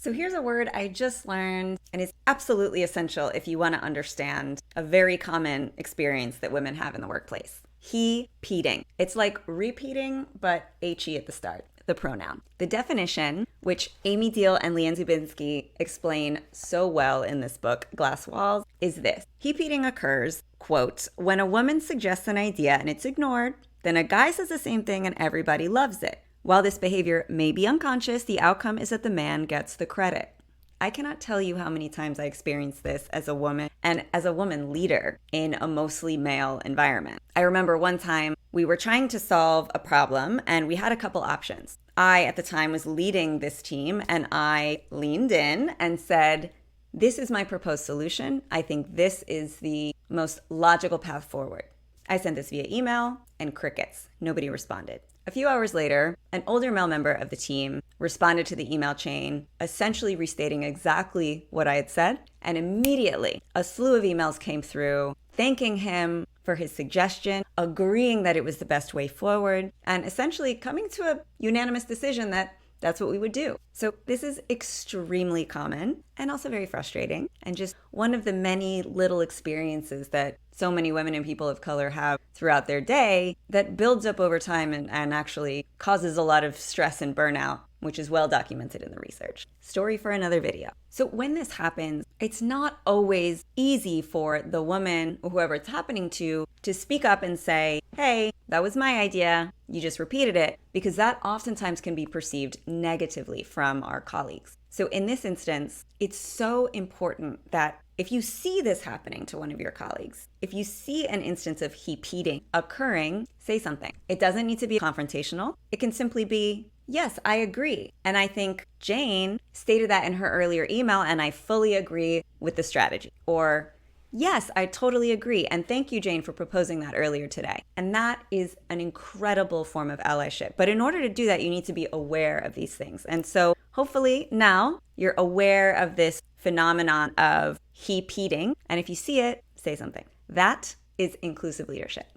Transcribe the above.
So here's a word I just learned, and it's absolutely essential if you want to understand a very common experience that women have in the workplace. Hepeating. It's like repeating, but he at the start, the pronoun. The definition, which Amy Deal and Leanne Zubinski explain so well in this book, Glass Walls, is this. Hepeating occurs, quote, when a woman suggests an idea and it's ignored, then a guy says the same thing and everybody loves it. While this behavior may be unconscious, the outcome is that the man gets the credit. I cannot tell you how many times I experienced this as a woman and as a woman leader in a mostly male environment. I remember one time we were trying to solve a problem and we had a couple options. I, at the time, was leading this team and I leaned in and said, this is my proposed solution. I think this is the most logical path forward. I sent this via email and crickets. Nobody responded. A few hours later, an older male member of the team responded to the email chain, essentially restating exactly what I had said, and immediately a slew of emails came through thanking him for his suggestion, agreeing that it was the best way forward, and essentially coming to a unanimous decision that that's what we would do. So this is extremely common and also very frustrating, and just one of the many little experiences that so many women and people of color have throughout their day that builds up over time and actually causes a lot of stress and burnout, which is well documented in the research. Story for another video. So when this happens, it's not always easy for the woman or whoever it's happening to speak up and say, hey, that was my idea, you just repeated it, because that oftentimes can be perceived negatively from our colleagues. So in this instance, it's so important that if you see this happening to one of your colleagues, if you see an instance of hepeating occurring, say something. It doesn't need to be confrontational. It can simply be, yes, I agree. And I think Jane stated that in her earlier email, and I fully agree with the strategy. Or, yes, I totally agree. And thank you, Jane, for proposing that earlier today. And that is an incredible form of allyship. But in order to do that, you need to be aware of these things. And so hopefully now you're aware of this phenomenon of hepeating. And if you see it, say something. That is inclusive leadership.